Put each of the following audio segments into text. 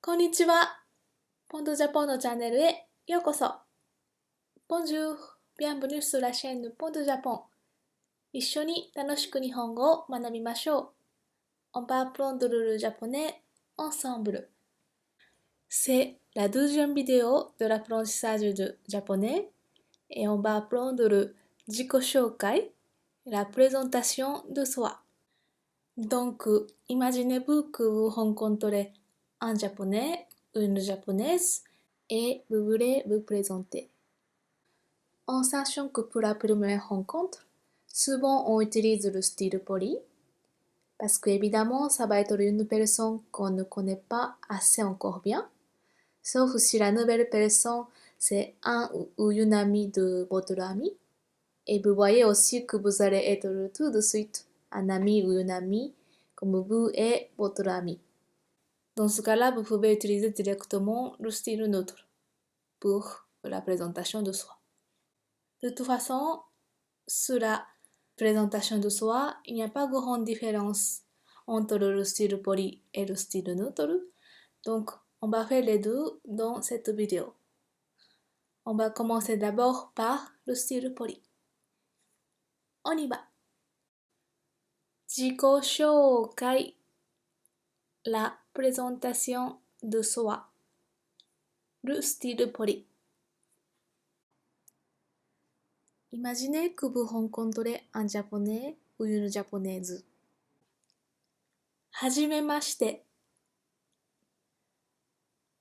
こんにちは。ポンドジャポンのチャンネルへようこそ。Bonjour, bienvenue sur la chaîne Pont de Japon. 一緒に楽しく日本語を学びましょう。On va apprendre le japonais ensemble. C'est la 12e vidéo de l'apprentissage du japonais et on va apprendre le 自己紹介, la présentation de soi. Donc, imaginez-vous que vous rencontrez un japonais ou une japonaise et vous voulez vous présenter. En sachant que pour la première rencontre, souvent on utilise le style poli, parce qu'évidemment ça va être une personne qu'on ne connaît pas assez encore bien, sauf si la nouvelle personne c'est un ou une amie de votre ami, et vous voyez aussi que vous allez être tout de suite un ami ou une amie comme vous et votre ami. Dans ce cas-là, vous pouvez utiliser directement le style neutre pour la présentation de soi. De toute façon, sur la présentation de soi, il n'y a pas grande différence entre le style poli et le style neutre. Donc, on va faire les deux dans cette vidéo. On va commencer d'abord par le style poli. On y va. 自己紹介 La présentation de soi. Le style poli. Imaginez que vous rencontrez un japonais ou une japonaise. はじめまして。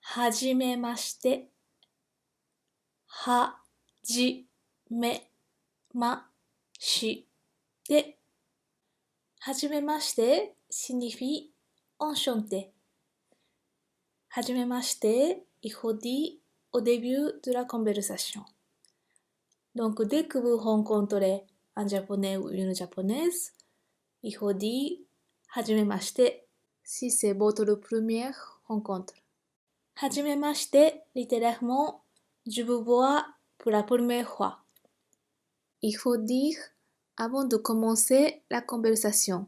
はじめまして。はじめまして。はじめまして signifie enchanté. はじめまして il faut dire au début de la conversation. Donc dès que vous rencontrez un japonais ou une japonaise, il faut dire はじめまして si c'est votre première rencontre. はじめまして littéralement je vous vois pour la première fois. Il faut dire avant de commencer la conversation.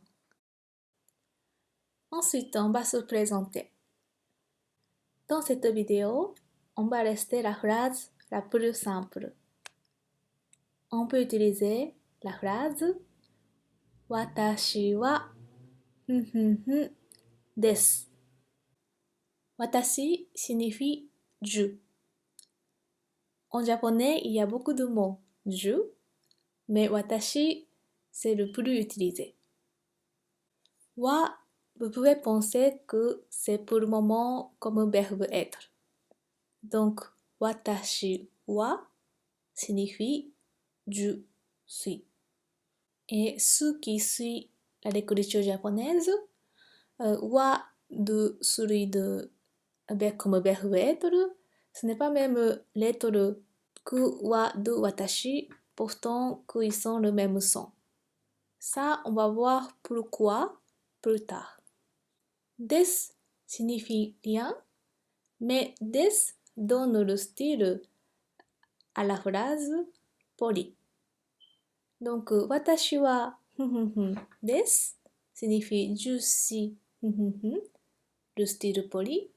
Ensuite, on va se présenter. Dans cette vidéo, on va rester la phrase la plus simple. On peut utiliser la phrase 私はです。私 signifie je. En japonais, il y a beaucoup de mots je, mais watashi, c'est le plus utilisé. Wa, vous pouvez penser que c'est pour le moment comme verbe être. Donc, watashi wa signifie je suis. Et ce qui suit la l'écriture japonaise, wa de celui de comme verbe être, ce n'est pas même l'être que wa de watashi, pourtant qu'ils sont le même son. Ça, on va voir pourquoi plus tard. Des signifie rien, mais des donne le style à la phrase poli. Donc, watashi wa des signifie je suis le style poli.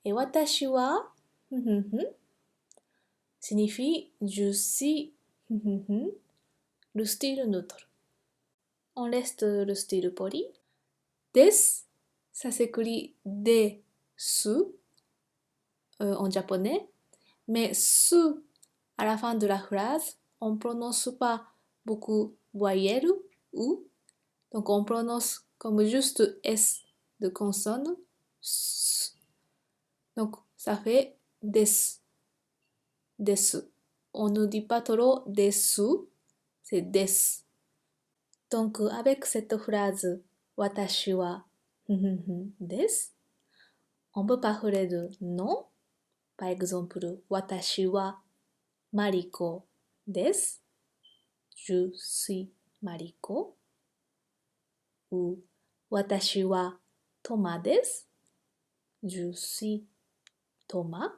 Et watashi wa signifie je suis le style neutre. On reste le style poli. Des, ça s'écrit desu en japonais, mais su à la fin de la phrase, on ne prononce pas beaucoup voyelles ou, donc on prononce comme juste S de consonne. Donc ça fait des. Desu. On ne dit pas trop desu, c'est des. Donc avec cette phrase watashi wa des, on peut parler de nom. Par exemple, watashi wa Mariko des. Je suis Mariko. Ou watashi wa Toma des. Je suis Thomas.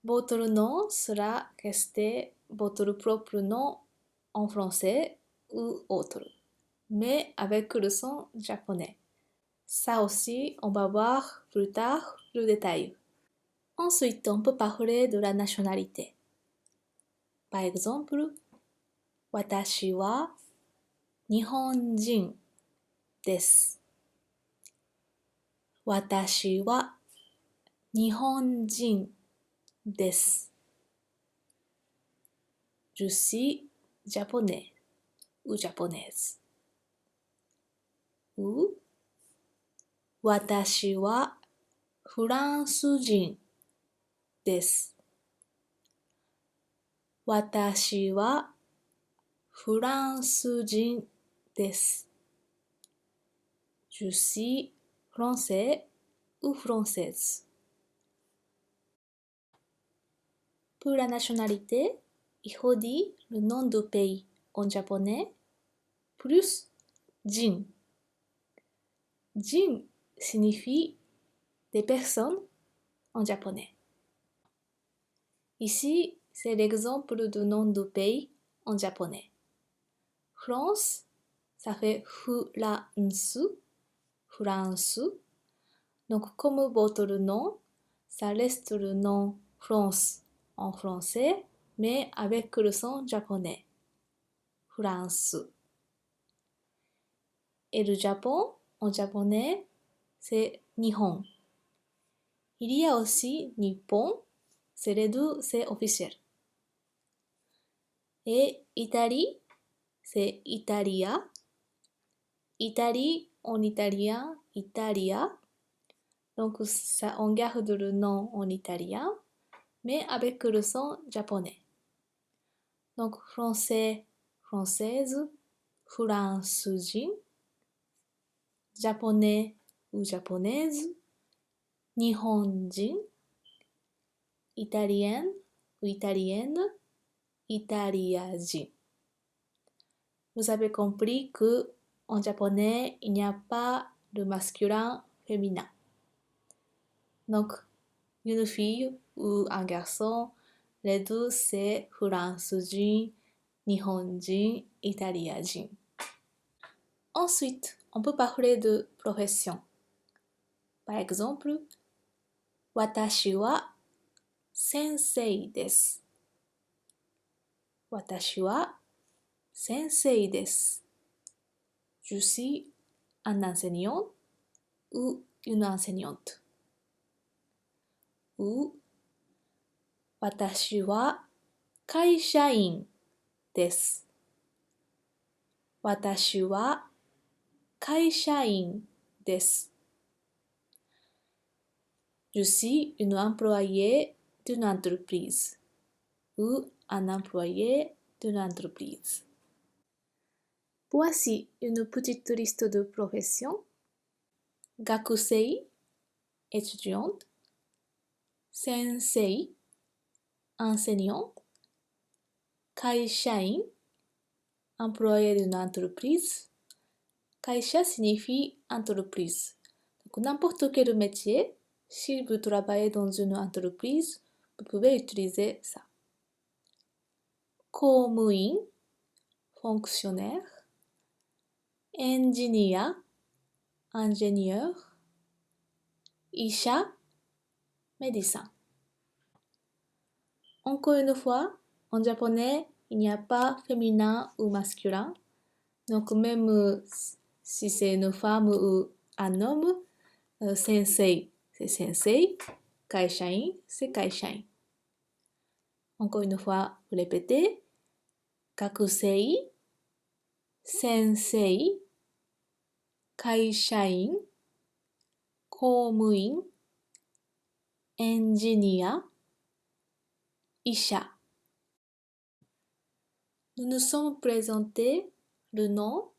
Votre nom sera resté votre propre nom en français ou autre, mais avec le son japonais. Ça aussi, on va voir plus tard le détail. Ensuite, on peut parler de la nationalité. Par exemple, 私は日本人です。私は日本人です。Je suis japonais ou japonaise. Ou 私はフランス人です。私はフランス人です。Je suis français ou française. Pour la nationalité, il faut dire le nom du pays en japonais plus jin. Jin signifie des personnes en japonais. Ici, c'est l'exemple du nom du pays en japonais. France, ça fait France. France. Donc, comme votre nom, ça reste le nom France en français, mais avec le son japonais. France. Et le Japon, en japonais, c'est Nihon. Il y a aussi Nippon, c'est les deux, c'est officiel. Et Italie, c'est Italia. Italie en italien, Italia. Donc ça, on garde le nom en italien, mais avec le son japonais. Donc français, française, francejin, japonais ou japonaise, nihonjin, italienne ou italienne, italiajin. Vous avez compris que en japonais, il n'y a pas de masculin féminin. Donc, une fille ou un garçon, les deux c'est francejin, nihonjin, italiajin. Ensuite, on peut parler de profession. Par exemple, 私は先生です。私は先生です。Je suis un enseignant ou une enseignante. Ou 私は会社員です。私は会社員です。Je suis une employée d'une entreprise ou un employé d'une entreprise. Voici une petite liste de professions. Gakusei, étudiante. Sensei, enseignant. Kaishain, employé d'une entreprise. Kaisha signifie entreprise. Donc n'importe quel métier, si vous travaillez dans une entreprise, vous pouvez utiliser ça. Koumuin, fonctionnaire. Engineer, ingénieur. Isha, médecin. Encore une fois, en japonais, il n'y a pas féminin ou masculin. Donc même si c'est une femme ou un homme, sensei, c'est sensei. Kaishain, c'est kaishain. Encore une fois, vous répétez. Gakusei, sensei, kaishain, koumuin, engineer, Isha. Nous nous sommes présentés le nom,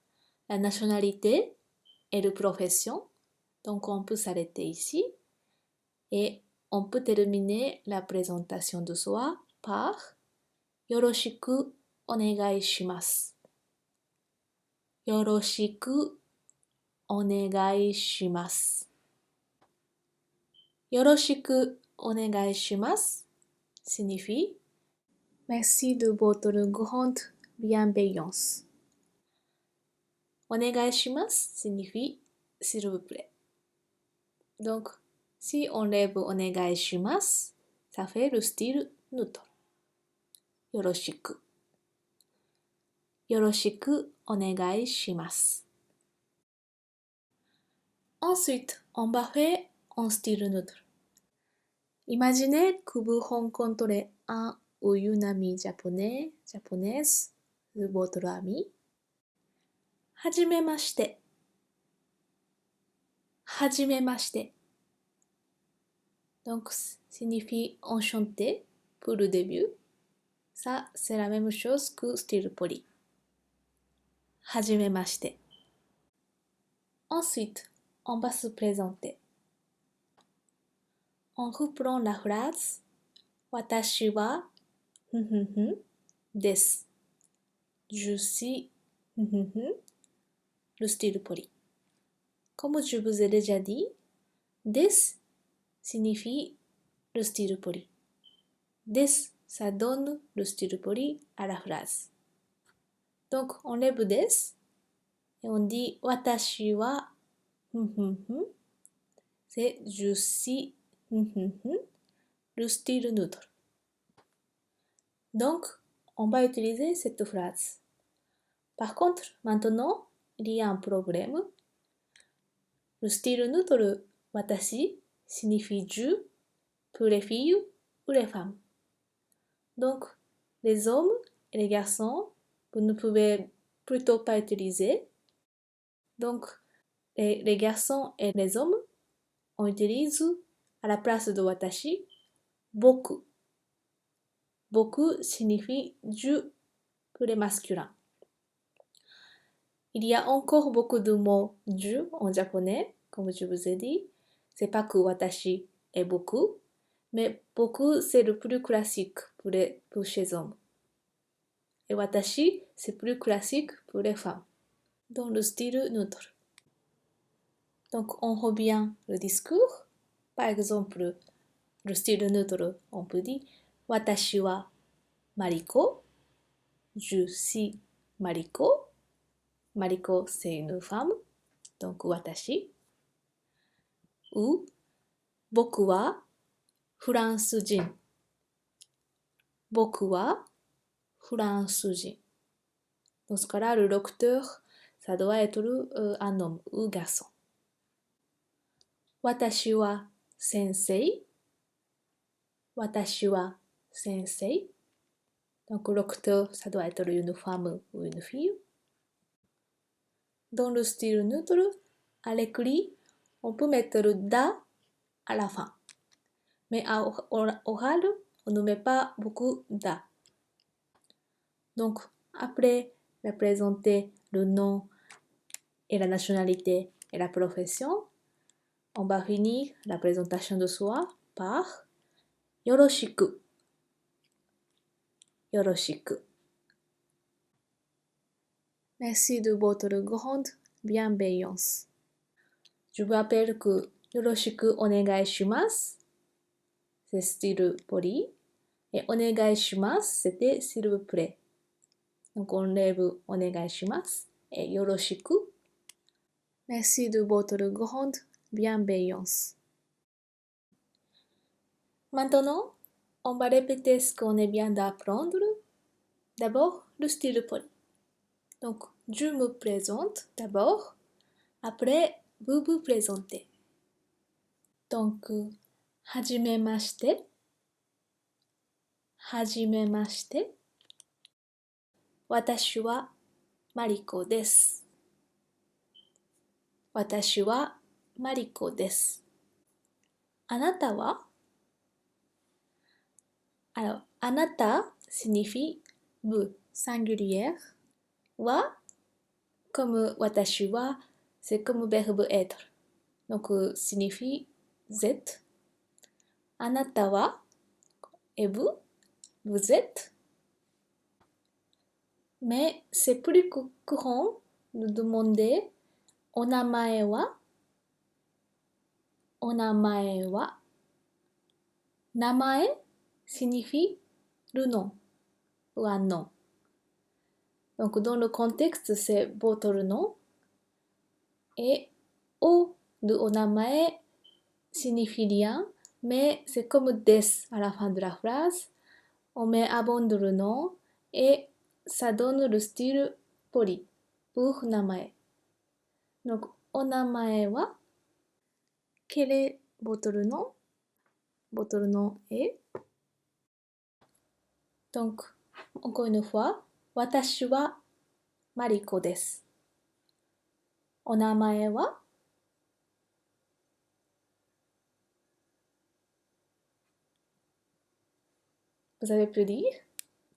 la nationalité et la profession. Donc on peut s'arrêter ici et on peut terminer la présentation de soi par Yoroshiku onegai shimasu. Yoroshiku onegai shimasu. Yoroshiku onegai shimasu signifie merci de votre grande bienveillance. Onegai shimasu signifie s'il vous plaît. Donc, si on lève onegaishimasu, ça fait le style neutre. Yoroshiku. Yoroshiku onegaishimasu. Ensuite, on va faire un style neutre. Imaginez que vous rencontrez un ou une amie japonaise de votre ami. Hajimemashite. Hajimemashite. Donc, signifie enchanté pour le début. Ça, c'est la même chose que style poli. Hajimemashite. Ensuite, on va se présenter. On reprend la phrase Watashi wa desu. Je suis le style poli. Comme je vous ai déjà dit, desu signifie le style poli. Desu, ça donne le style poli à la phrase. Donc, on lève desu et on dit Watashi wa c'est je suis le style neutre. Donc, on va utiliser cette phrase. Par contre, maintenant, il y a un problème. Le style neutre watashi signifie je pour les filles ou les femmes. Donc, les hommes et les garçons, vous ne pouvez plutôt pas utiliser. Donc, les garçons et les hommes, on utilise à la place de watashi, boku. Boku signifie je pour les masculins. Il y a encore beaucoup de mots je en japonais, comme je vous ai dit. C'est pas que watashi et boku, mais boku c'est le plus classique pour chez les hommes. Et watashi c'est plus classique pour les femmes, dans le style neutre. Donc on revient le discours. Par exemple, le style neutre, on peut dire Watashi wa Mariko. Je suis Mariko. Mariko, c'est une femme. Donc Watashi. Ou Boku wa Fransujin. Boku wa Fransujin. Dans ce cas-là, le locuteur, ça doit être un homme ou garçon. Watashi wa sensei. Watashi wa sensei. Donc, le locuteur, ça doit être une femme ou une fille. Dans le style neutre, à l'écrit, on peut mettre le da à la fin. Mais à oral, on ne met pas beaucoup da. Donc, après présenter le nom et la nationalité et la profession, on va finir la présentation de soi par yoroshiku. Yoroshiku. Merci de votre grande bienveillance. Je vous rappelle que yoroshiku onegai shimasu, c'est style poli. Et onegai shimasu, c'était s'il vous plaît. Donc on lève onegai shimasu et yoroshiku. Merci de votre grande bienveillance. Maintenant, on va répéter ce qu'on vient d'apprendre. D'abord, le style poli. Donc, je me présente d'abord. Après, vous vous présentez. Donc, hajimemashite. Hajimemashite. Watashi wa Mariko desu. Watashi wa Mariko desu. Anata wa? Alors, anata signifie vous, singulière. Wa, comme watashi wa, c'est comme verbe être. Donc, signifie vous êtes. Anata wa, et vous, vous êtes. Mais c'est plus courant de demander onamae wa. Onamae wa. Namae signifie le nom ou un nom. Donc, dans le contexte, c'est votre nom. Et o de onamae, signifie rien, mais c'est comme des à la fin de la phrase. On met abonde le nom et ça donne le style poli pour 名前。Donc, お名前は Quel est votre nom? Votre nom est? Donc, encore une fois, 私はマリコです。お名前は Vous avez pu dire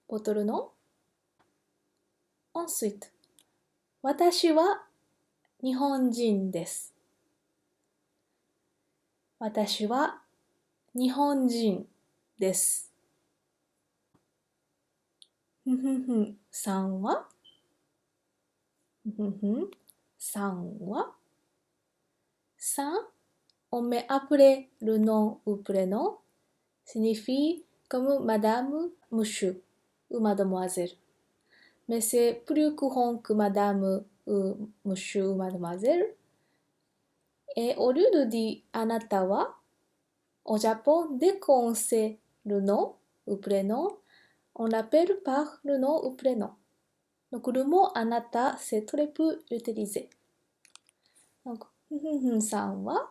votre nom? Ensuite, 私は日本人です。私は日本人です。ふふふさんはふふさんはさん On met après le nom ou prénom signifie comme madame, monsieur ou mademoiselle. Mais c'est plus courant que madame ou monsieur ou mademoiselle. Et au lieu de dire あなたは au Japon, dès qu'on sait le nom ou prénom, on l'appelle par le nom ou prénom. Donc le mot あなた c'est très peu utilisé. Donc, さんは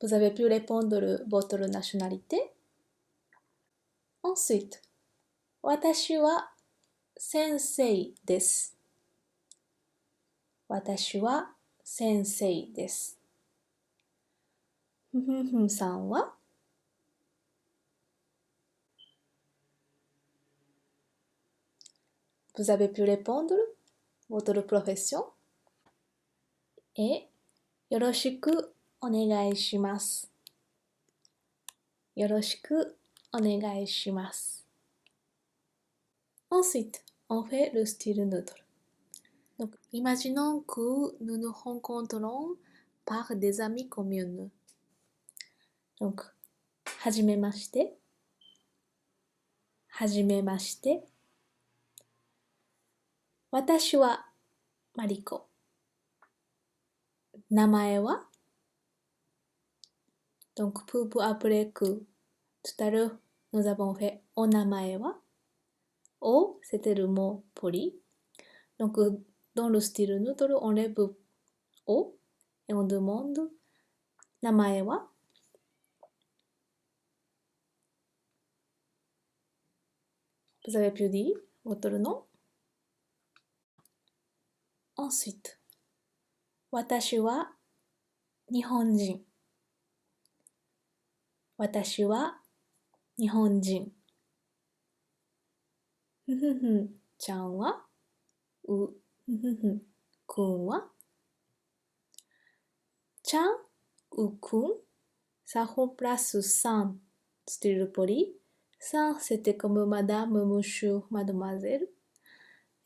Vous avez pu répondre votre nationalité. Ensuite, 私は先生です。私は先生です。さんは Vous avez pu répondre votre profession. Et よろしくお願いします。よろしくお願いします。Ensuite, on fait le style neutre. Donc, imaginons que nous nous rencontrons par des amis communs. Donc, はじめまして。はじめまして。私はマリコ。名前は Donc, pour appeler que tout à l'heure, nous avons fait お名前は O, c'était le mot poli. Donc, dans le style neutre, on lève O et on demande 名前は Vous avez pu dire votre nom. Ensuite, 私は日本人。私は日本人。ふふふちゃんはうふふふくんはちゃんou くん ça remplace san style poli. San c'était comme madame, monsieur, mademoiselle.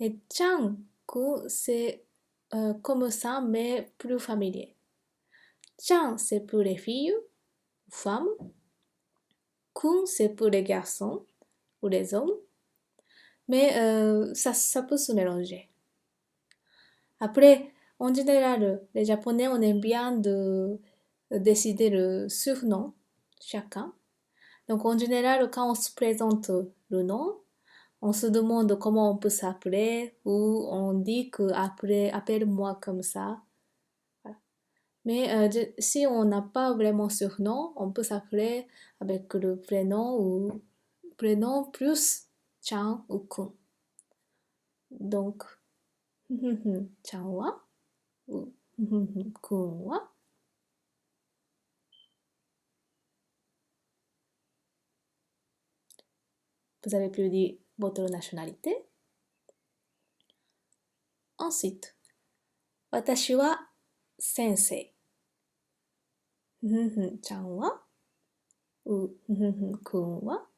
Et ちゃんくん c'est comme ça mais plus familier. ちゃん c'est pour les filles ou femmes. くん c'est pour les garçons ou les hommes. Mais ça peut se mélanger. Après, en général, les Japonais, on aime bien de décider le surnom chacun. Donc, en général, quand on se présente le nom, on se demande comment on peut s'appeler ou on dit que appelle-moi comme ça. Voilà. Mais si on n'a pas vraiment surnom, on peut s'appeler avec le prénom ou prénom plus chan ou kun. Donc, ちゃんはくんは Vous avez pu dire votre nationalité. Ensuite, 私は先生。ちゃんはくんは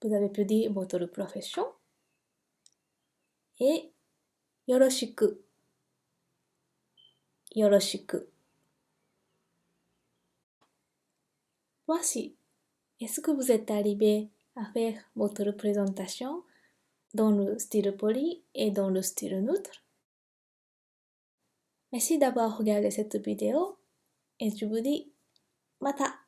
Vous avez pu dire votre profession. Et よろしく。よろしく。Voici. Est-ce que vous êtes arrivé à faire votre présentation dans le style poli et dans le style neutre. Merci d'avoir regardé cette vidéo et je vous dis mata!